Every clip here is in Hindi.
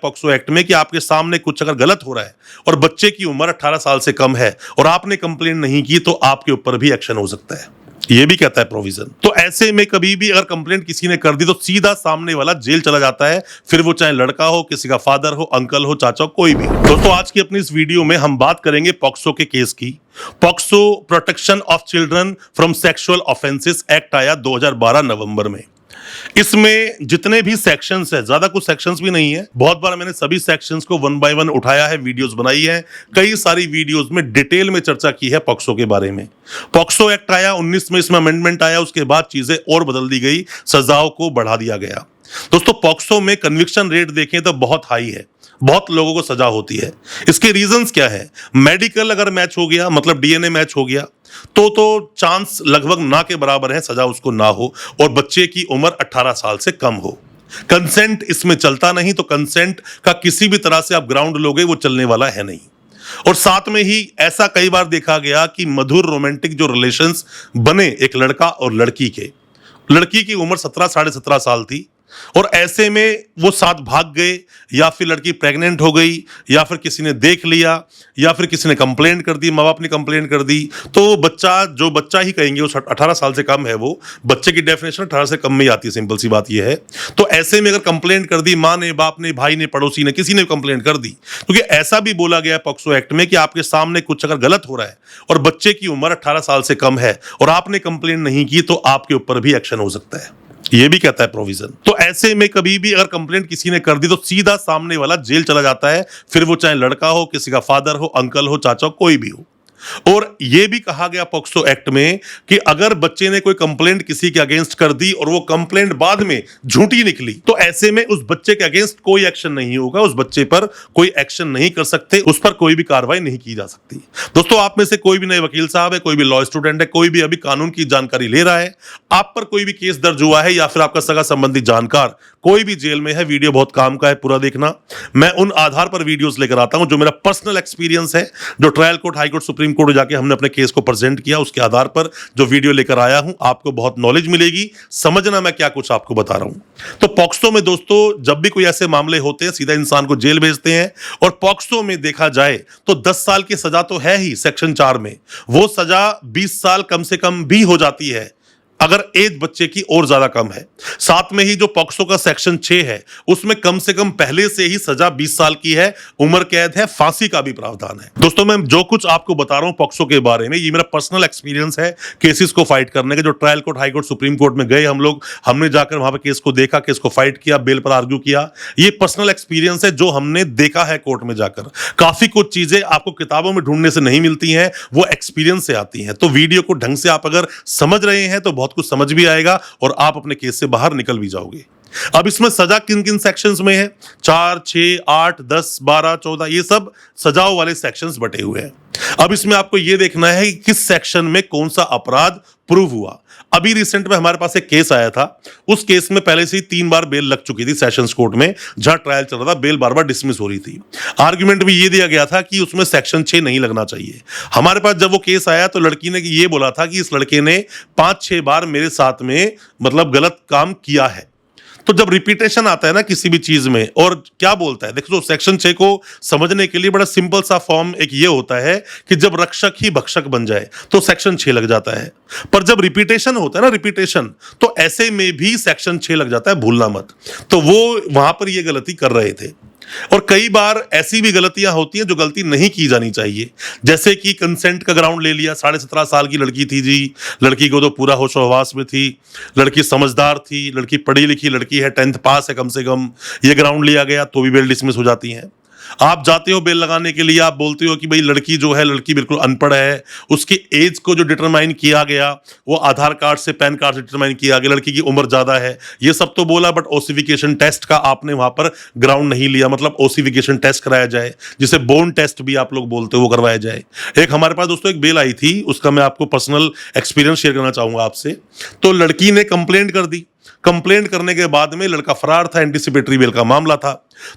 पॉक्सो एक्ट में कि आपके सामने कुछ अगर गलत हो रहा है और बच्चे की उम्र 18 साल से कम है और आपने कंप्लेंट नहीं की तो आपके ऊपर भी एक्शन हो सकता है। ये भी कहता है प्रोविजन। तो ऐसे में कभी भी अगर कंप्लेंट किसी ने कर दी तो सीधा सामने वाला जेल चला जाता है, फिर वो चाहे लड़का हो, किसी का फादर हो, अंकल हो, चाचा हो, कोई भी। दोस्तों आज की अपनी इस वीडियो में हम बात करेंगे पॉक्सो के केस की। POCSO protection of children from sexual offences act आया 2012 नवंबर में। इसमें जितने भी सेक्शंस है, ज्यादा कुछ सेक्शंस भी नहीं है, बहुत बार मैंने सभी सेक्शंस को वन बाय वन उठाया है, वीडियोस बनाई है, कई सारी वीडियोस में डिटेल में चर्चा की है पॉक्सो के बारे में। पॉक्सो एक्ट आया 19 में, इसमें अमेंडमेंट आया, उसके बाद चीजें और बदल दी गई, सजाओं को बढ़ा दिया गया। दोस्तों पॉक्सो में कन्विक्शन रेट देखें तो बहुत हाई है, बहुत लोगों को सजा होती है। इसके रीजंस क्या है? मेडिकल अगर मैच हो गया, मतलब डीएनए मैच हो गया, तो चांस लगभग ना के बराबर है सजा उसको ना हो, और बच्चे की उम्र 18 साल से कम हो। कंसेंट इसमें चलता नहीं, तो कंसेंट का किसी भी तरह से आप ग्राउंड लोगे वो चलने वाला है नहीं। और साथ में ही ऐसा कई बार देखा गया कि मधुर रोमांटिक जो रिलेशंस बने एक लड़का और लड़की के, लड़की की उम्र 17 साढ़े 17 साल थी और ऐसे में वो साथ भाग गए, या फिर लड़की प्रेग्नेंट हो गई, या फिर किसी ने देख लिया, या फिर किसी ने कंप्लेंट कर दी, माँ बाप ने कंप्लेंट कर दी, तो बच्चा, जो बच्चा ही कहेंगे, वो 18 साल से कम है, वो बच्चे की डेफिनेशन 18 से कम में ही आती है, सिंपल सी बात ये है। तो ऐसे में अगर कंप्लेंट कर दी, माँ ने, बाप ने, भाई ने, पड़ोसी ने, किसी ने कंप्लेंट कर दी, क्योंकि ऐसा भी बोला गया है पॉक्सो एक्ट में कि आपके सामने कुछ अगर गलत हो रहा है और बच्चे की उम्र 18 साल से कम है और आपने कंप्लेंट नहीं की तो आपके ऊपर भी एक्शन हो सकता है। ये भी कहता है प्रोविजन। तो ऐसे में कभी भी अगर कंप्लेंट किसी ने कर दी तो सीधा सामने वाला जेल चला जाता है, फिर वो चाहे लड़का हो, किसी का फादर हो, अंकल हो, चाचा हो, कोई भी हो। और यह भी कहा गया पॉक्सो एक्ट में कि अगर बच्चे ने कोई कंप्लेंट किसी के अगेंस्ट कर दी और वो कंप्लेंट बाद में झूठी निकली, तो ऐसे में उस बच्चे के अगेंस्ट कोई एक्शन नहीं होगा, उस बच्चे पर कोई एक्शन नहीं कर सकते, उस पर कोई भी कार्रवाई नहीं की जा सकती। दोस्तों आप में से कोई भी नए वकील साहब है, कोई भी लॉ स्टूडेंट है, कोई भी अभी कानून की जानकारी ले रहा है, आप पर कोई भी केस दर्ज हुआ है, या फिर आपका सगा संबंधी जानकार कोई भी जेल में है, वीडियो बहुत काम का है, पूरा देखना। मैं उन आधार पर वीडियोस लेकर आता हूं जो मेरा पर्सनल एक्सपीरियंस है, जो trial court, high court, supreme court जाके हमने अपने केस को प्रेजेंट किया, उसके आधार पर जो वीडियो लेकर आया हूं। आपको बहुत नॉलेज मिलेगी, समझना मैं क्या कुछ आपको बता रहा हूं। तो पॉक्सो में दोस्तों जब भी कोई ऐसे मामले होते हैं सीधा इंसान को जेल भेजते हैं, और पॉक्सो में देखा जाए तो 10 साल की सजा तो है ही सेक्शन 4 में, वो सजा 20 साल कम से कम भी हो जाती है अगर एज बच्चे की और ज्यादा कम है। साथ में ही जो पॉक्सो का सेक्शन 6 है उसमें कम से कम पहले से ही सजा 20 साल की है, उम्र कैद है, फांसी का भी प्रावधान है। दोस्तों मैं जो कुछ आपको बता रहा हूं पॉक्सो के बारे में, ये मेरा पर्सनल एक्सपीरियंस है केसेस को फाइट करने के। जो trial court, high court, supreme court में गए हम लोग, हमने जाकर वहां पर केस को देखा, केस को फाइट किया, बेल पर आर्ग्यू किया, ये पर्सनल एक्सपीरियंस है जो हमने देखा है कोर्ट में जाकर। काफी कुछ चीजें आपको किताबों में ढूंढने से नहीं मिलती हैं, वो एक्सपीरियंस से आती हैं। तो वीडियो को ढंग से आप अगर समझ रहे हैं तो कुछ समझ भी आएगा और आप अपने केस से बाहर निकल भी जाओगे। अब इसमें सजा किन किन सेक्शंस में है? 4, 6, 8, 10, 12, 14, ये सब सजाओं वाले सेक्शंस बटे हुए हैं। अब इसमें आपको यह देखना है कि किस सेक्शन में कौन सा अपराध प्रूव हुआ। अभी रिसेंट में हमारे पास एक केस आया था, उस केस में पहले से ही 3 बार बेल लग चुकी थी सेशंस कोर्ट में, जहां ट्रायल चल रहा था, बेल बार बार डिसमिस हो रही थी। आर्गुमेंट भी ये दिया गया था कि उसमें सेक्शन 6 नहीं लगना चाहिए। हमारे पास जब वो केस आया तो लड़की ने ये बोला था कि इस लड़के ने 5-6 बार मेरे साथ में मतलब गलत काम किया है। तो जब रिपीटेशन आता है ना किसी भी चीज में, और क्या बोलता है, देखो सेक्शन 6 को समझने के लिए बड़ा सिंपल सा फॉर्म एक ये होता है कि जब रक्षक ही भक्षक बन जाए तो सेक्शन 6 लग जाता है। पर जब रिपीटेशन होता है ना, रिपीटेशन, तो ऐसे में भी सेक्शन 6 लग जाता है, भूलना मत। तो वो वहां पर ये गलती कर रहे थे। और कई बार ऐसी भी गलतियां होती हैं जो गलती नहीं की जानी चाहिए, जैसे कि कंसेंट का ग्राउंड ले लिया। 17.5 साल की लड़की थी जी, लड़की को तो पूरा होश हवास में थी, लड़की समझदार थी, लड़की पढ़ी लिखी लड़की है, 10th पास है कम से कम, ये ग्राउंड लिया गया तो भी बेल डिसमिस हो जाती है। आप जाते हो बेल लगाने के लिए, आप बोलते हो कि भाई लड़की जो है, लड़की बिल्कुल अनपढ़ है, उसकी एज को जो डिटरमाइन किया गया वो आधार कार्ड से, पैन कार्ड से डिटरमाइन किया गया, लड़की की उम्र ज्यादा है, ये सब तो बोला, बट ओसिफिकेशन टेस्ट का आपने वहां पर ग्राउंड नहीं लिया। मतलब ओसिफिकेशन टेस्ट कराया जाए, जिसे बोन टेस्ट भी आप लोग बोलते हो, वो करवाया जाए। एक हमारे पास दोस्तों एक बेल आई थी, उसका मैं आपको पर्सनल एक्सपीरियंस शेयर करना चाहूंगा आपसे। तो लड़की ने कंप्लेंट कर दी, कंप्लेंट करने के बाद में लड़का फरार था, एंटीसिपेटरी बेल का मामला था।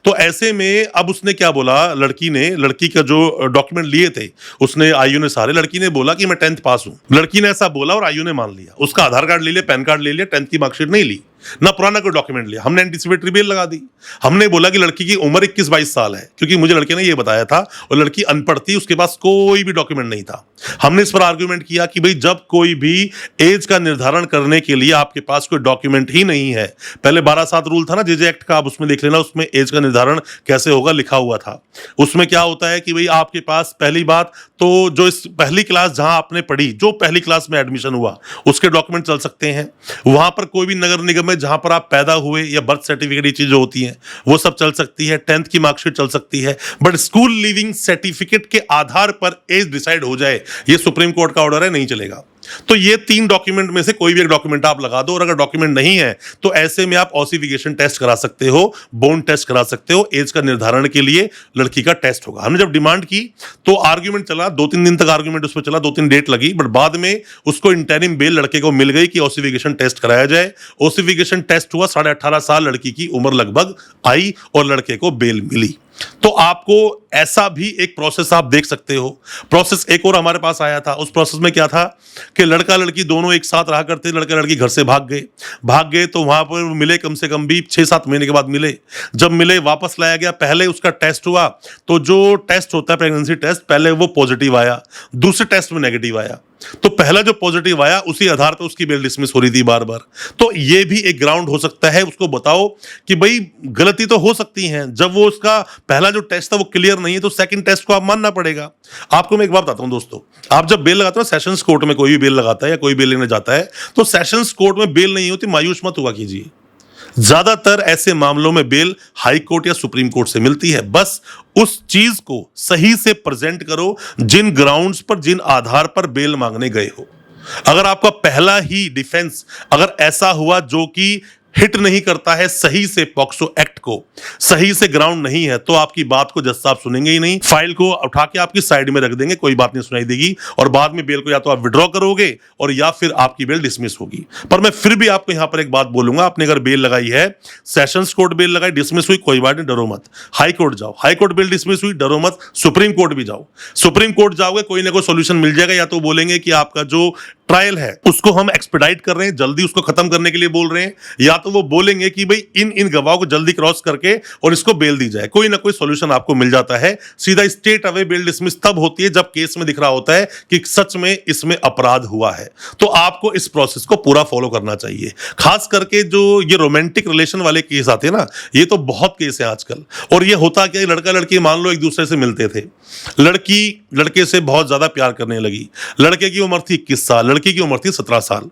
तो ऐसे में अब उसने क्या बोला, लड़की ने, लड़की का जो डॉक्यूमेंट लिए थे उसने, आईयू ने सारे, लड़की ने बोला कि मैं 10th पास हूं। लड़की ने ऐसा बोला और आईयू ने मान लिया, उसका आधार कार्ड ले लिया, पैन कार्ड ले लिया, 10th की मार्कशीट नहीं ली। ना पुराना कोई डॉक्यूमेंट लिया, हमने एंटीसिपेटरी बेल लगा दी। हमने बोला कि लड़की की उम्र 21-22 साल है, क्योंकि मुझे लड़के ने ये बताया था, और लड़की अनपढ़ थी, उसके पास कोई भी डॉक्यूमेंट नहीं था। हमने इस पर आर्गुमेंट किया कि भाई जब कोई भी एज का निर्धारण करने के लिए आपके पास कोई डॉक्यूमेंट ही नहीं है, पहले 12/7 रूल था ना जेजे एक्ट का, आप उसमें देख लेना, उसमें एज का निर्धारण कैसे होगा लिखा हुआ था। उसमें क्या होता है कि भाई आपके पास पहली बात तो जो इस पहली क्लास जहां आपने पढ़ी, जो पहली क्लास में एडमिशन हुआ, उसके डॉक्यूमेंट चल सकते हैं। वहां पर कोई भी नगर निगम में जहां पर आप पैदा हुए या बर्थ सर्टिफिकेट, ये चीजें होती हैं, वो सब चल सकती है। 10th की मार्कशीट चल सकती है, बट स्कूल लिविंग सर्टिफिकेट के आधार पर एज डिसाइड हो जाए, ये सुप्रीम कोर्ट का ऑर्डर है, नहीं चलेगा। तो ये 3 डॉक्यूमेंट में से कोई भी एक डॉक्यूमेंट आप लगा दो, और अगर डॉक्यूमेंट नहीं है तो ऐसे में आप ऑसिफिकेशन टेस्ट करा सकते हो, बोन टेस्ट करा सकते हो, एज का निर्धारण के लिए लड़की का टेस्ट होगा। हमने जब डिमांड की तो आर्ग्यूमेंट चला, 2-3 दिन तक आर्ग्यूमेंट उस पर चला, 2-3 डेट लगी, बट बाद में उसको इंटरिम बेल लड़के को मिल गई कि ऑसिफिकेशन टेस्ट कराया जाए। ऑसिफिकेशन टेस्ट हुआ, 18.5 साल लड़की की उम्र लगभग आई, और लड़के को बेल मिली। तो आपको ऐसा भी एक प्रोसेस आप देख सकते हो। प्रोसेस एक और हमारे पास आया था, उस प्रोसेस में क्या था कि लड़का लड़की दोनों एक साथ रहा करते, लड़का लड़की घर से भाग गए तो वहां पर मिले, कम से कम भी 6-7 महीने के बाद मिले। जब मिले वापस लाया गया, पहले उसका टेस्ट हुआ, तो जो टेस्ट होता है प्रेगनेंसी टेस्ट, पहले वो पॉजिटिव आया, दूसरे टेस्ट में नेगेटिव आया। तो पहला जो पॉजिटिव आया उसी आधार पर उसकी बेल डिसमिस हो रही थी बार बार। तो ये भी एक ग्राउंड हो सकता है, उसको बताओ कि भाई गलती तो हो सकती है, जब वो उसका पहला जो टेस्ट था वो क्लियर नहीं है तो सेकंड टेस्ट को आप मानना पड़ेगा। आपको मैं एक बात बताता हूं दोस्तों, आप जब बेल लगाते हो, सेशंस कोर्ट में कोई भी बेल लगाता है या कोई बेल लेने जाता है, तो सेशंस कोर्ट में बेल नहीं होती, मायूस मत हुआ कीजिए। ज्यादातर ऐसे मामलों में बेल हाई कोर्ट या सुप्रीम कोर्ट से मिलती है। बस उस चीज को सही से प्रेजेंट करो, जिन ग्राउंड्स पर, जिन आधार पर बेल मांगने गए हो। अगर आपका पहला ही डिफेंस अगर ऐसा हुआ जो कि हिट नहीं करता है सही से पॉक्सो एक्ट को, सही से ग्राउंड नहीं है, तो आपकी बात को जज साहब सुनेंगे ही नहीं, फाइल को उठा के आपकी साइड में रख देंगे, कोई बात नहीं सुनाई देगी, और बाद में बेल को या तो आप विड्रॉ करोगे और या फिर आपकी बेल डिसमिस होगी। पर मैं फिर भी आपको यहां पर एक बात बोलूंगा, आपने अगर बेल लगाई है, सेशंस कोर्ट बेल लगाई, डिसमिस हुई, कोई बात नहीं, डरो मत, हाई कोर्ट जाओ, हाई कोर्ट बेल डिसमिस हुई, डरो मत, सुप्रीम कोर्ट भी जाओ। सुप्रीम कोर्ट जाओगे, कोई ना कोई सोल्यूशन मिल जाएगा, या तो बोलेंगे कि आपका जो ट्रायल है उसको हम एक्सपेडाइट कर रहे हैं, जल्दी उसको खत्म करने के लिए बोल रहे हैं, या तो वो बोलेंगे कि भाई इन गवाहों को जल्दी क्रॉस करके और इसको बेल दी जाए। कोई ना कोई सॉल्यूशन आपको मिल जाता है। सीधा स्ट्रेट अवे बेल डिसमिस तब होती है जब केस में दिख रहा होता है कि सच में इसमें अपराध हुआ है। तो आपको इस प्रोसेस को पूरा फॉलो करना चाहिए। खास करके जो ये रोमांटिक रिलेशन वाले केस आते हैं ना, ये तो बहुत केस है आजकल। और ये होता क्या, लड़का लड़की मान लो एक दूसरे से मिलते थे, लड़की लड़के से बहुत ज्यादा प्यार करने लगी, लड़के की उम्र थी 21 साल, लड़की की उम्र थी 17 साल।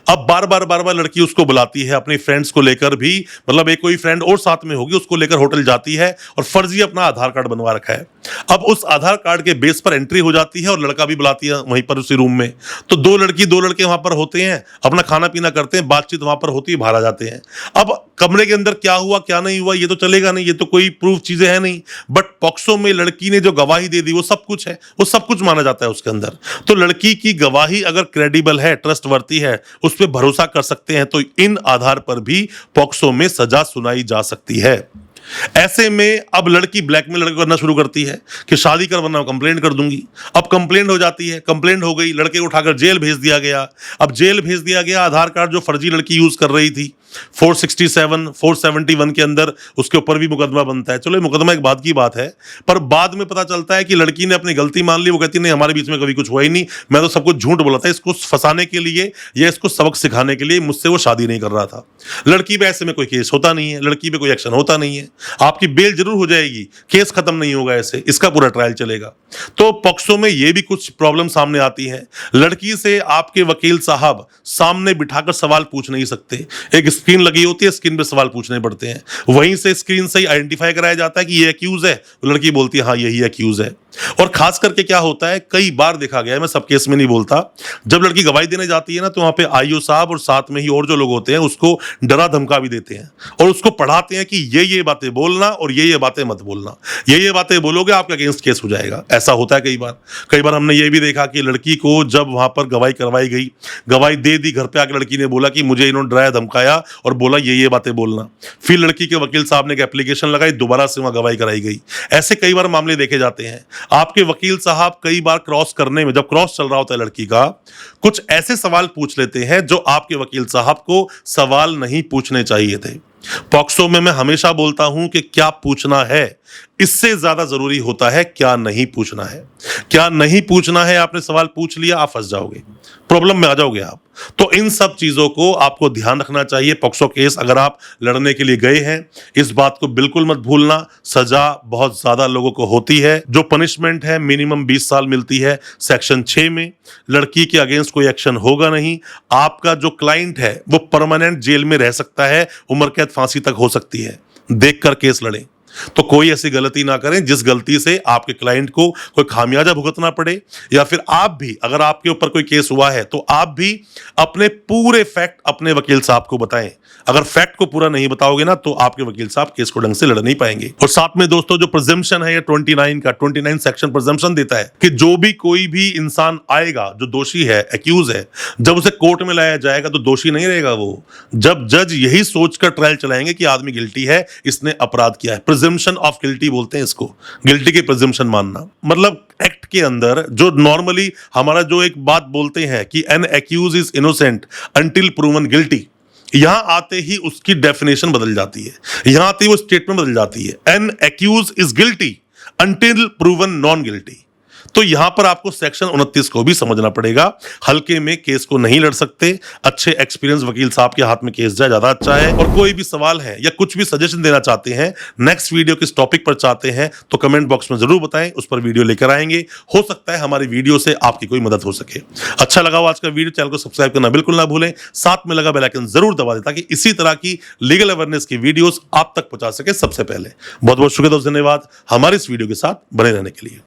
अब बार बार लड़की उसको बुलाती है, अपने फ्रेंड्स को लेकर भी, मतलब एक कोई फ्रेंड और साथ में होगी, उसको लेकर होटल जाती है और फर्जी अपना आधार कार्ड बनवा रखा है। अब उस आधार कार्ड के बेस पर एंट्री हो जाती है और लड़का भी बुलाती है वहीं पर उसी रूम में। तो 2 लड़की 2 लड़के वहां पर होते हैं, अपना खाना पीना करते हैं, बातचीत वहां पर होती है, बाहर आ जाते हैं। अब कमरे के अंदर क्या हुआ क्या नहीं हुआ ये तो चलेगा नहीं, ये तो कोई प्रूफ चीजें है नहीं, बट पॉक्सो में लड़की ने जो गवाही दे दी वो सब कुछ है, वो सब कुछ माना जाता है उसके अंदर। तो लड़की की गवाही अगर क्रेडिबल है, ट्रस्टवर्दी है, उस पर भरोसा कर सकते हैं, तो इन आधार पर भी पॉक्सो में सजा सुनाई जा सकती है। ऐसे में अब लड़की ब्लैकमेल लड़के करना शुरू करती है कि शादी कर वरना कंप्लेंट कर दूंगी। अब कंप्लेंट हो जाती है, कंप्लेंट हो गई, लड़के को उठाकर जेल भेज दिया गया। अब जेल भेज दिया गया, आधार कार्ड जो फर्जी लड़की यूज कर रही थी 467, 471 के अंदर उसके ऊपर भी मुकदमा बनता है। चलो ये मुकदमा एक बाद की बात है, पर बाद में पता चलता है कि लड़की ने अपनी गलती मान ली। वो कहती नहीं, हमारे बीच में कभी कुछ हुआ ही नहीं, मैं तो सब कुछ झूठ बोला था, इसको फंसाने के लिए या इसको सबक सिखाने के लिए मुझसे वो शादी नहीं कर रहा था। लड़की पे ऐसे में कोई केस होता नहीं है, लड़की पे कोई एक्शन होता नहीं है, आपकी बेल जरूर हो जाएगी, केस खत्म नहीं होगा, ऐसे इसका पूरा ट्रायल चलेगा। तो पॉक्सो में ये भी कुछ प्रॉब्लम सामने आती है। लड़की से आपके वकील साहब सामने बिठाकर सवाल पूछ नहीं सकते, एक स्क्रीन लगी होती है, स्क्रीन पे सवाल पूछने पड़ते हैं, वहीं से स्क्रीन से ही आइडेंटिफाई कराया जाता है कि ये एक्यूज है, लड़की बोलती है हाँ यही एक्यूज है। और खास करके क्या होता है, कई बार देखा गया है, मैं सब केस में नहीं बोलता, जब लड़की गवाही देने जाती है ना, तो वहां पे आईओ साहब और साथ में ही और जो लोग होते हैं उसको डरा धमका भी देते हैं और उसको पढ़ाते हैं कि ये बातें बातें बोलना और ये बातें मत बोलना, ये बातें बोलोगे आपके अगेंस्ट केस हो जाएगा। ऐसा होता है कई बार हमने ये भी देखा कि लड़की को जब वहां पर गवाही करवाई गई, गवाही दे दी, घर पे आकर लड़की ने बोला कि मुझे इन्होंने डराया धमकाया और बोला ये बातें बोलना, फिर लड़की के वकील साहब ने एक एप्लीकेशन लगाई, दोबारा से वहां गवाही कराई गई। ऐसे कई बार मामले देखे जाते हैं। आपके वकील साहब कई बार क्रॉस करने में, जब क्रॉस चल रहा होता है लड़की का, कुछ ऐसे सवाल पूछ लेते हैं जो आपके वकील साहब को सवाल नहीं पूछने चाहिए थे। पॉक्सो में मैं हमेशा बोलता हूं कि क्या पूछना है इससे ज्यादा जरूरी होता है क्या नहीं पूछना है। क्या नहीं पूछना है, आपने सवाल पूछ लिया, आप फंस जाओगे, प्रॉब्लम में आ जाओगे आप। तो इन सब चीजों को आपको ध्यान रखना चाहिए। पॉक्सो केस अगर आप लड़ने के लिए गए हैं, इस बात को बिल्कुल मत भूलना, सजा बहुत ज्यादा लोगों को होती है। जो पनिशमेंट है मिनिमम 20 साल मिलती है सेक्शन 6 में। लड़की के अगेंस्ट कोई एक्शन होगा नहीं। आपका जो क्लाइंट है वो परमानेंट जेल में रह सकता है, उम्र कैद फांसी तक हो सकती है। देखकर केस लड़ें। तो कोई ऐसी गलती ना करें जिस गलती से आपके क्लाइंट को कोई खामियाजा भुगतना पड़े, या फिर आप भी, अगर आपके ऊपर कोई केस हुआ है तो आप भी अपने पूरे फैक्ट अपने वकील साहब को बताएं। अगर फैक्ट को पूरा नहीं बताओगे ना तो आपके वकील साहब केस को ढंग से लड़ नहीं पाएंगे। और साथ में दोस्तों जो प्रिजम्पशन है, ये 29 सेक्शन प्रिजम्पशन देता है कि जो भी कोई भी इंसान आएगा जो दोषी है, एक्यूज है, जब उसे कोर्ट में लाया जाएगा तो दोषी नहीं रहेगा वो, जब जज यही सोचकर ट्रायल चलाएंगे कि आदमी गिल्टी है, इसने अपराध किया है। प्रिजम्पशन ऑफ गिल्टी बोलते हैं इसको, गिल्टी की प्रिजम्पशन मानना। मतलब एक्ट के अंदर जो नॉर्मली हमारा जो एक बात बोलते हैं कि an accused is innocent until proven guilty, यहां आते ही उसकी डेफिनेशन बदल जाती है, यहां आते ही वो स्टेटमेंट बदल जाती है। An accused is guilty until proven non guilty. तो यहां पर आपको सेक्शन 29 को भी समझना पड़ेगा। हल्के में केस को नहीं लड़ सकते। अच्छे एक्सपीरियंस वकील साहब के हाथ में केस जाए, ज्यादा अच्छा है। और कोई भी सवाल है या कुछ भी सजेशन देना चाहते हैं, नेक्स्ट वीडियो किस टॉपिक पर चाहते हैं, तो कमेंट बॉक्स में जरूर बताएं, उस पर वीडियो लेकर आएंगे। हो सकता है हमारी वीडियो से आपकी कोई मदद हो सके। अच्छा लगा हो आज का वीडियो, चैनल को सब्सक्राइब करना बिल्कुल ना भूलें, साथ में लगा बेल आइकन जरूर दबा दें ताकि इसी तरह की लीगल अवेयरनेस की वीडियोस आप तक पहुंचा सके सबसे पहले। बहुत बहुत शुक्रिया, धन्यवाद हमारे इस वीडियो के साथ बने रहने के लिए।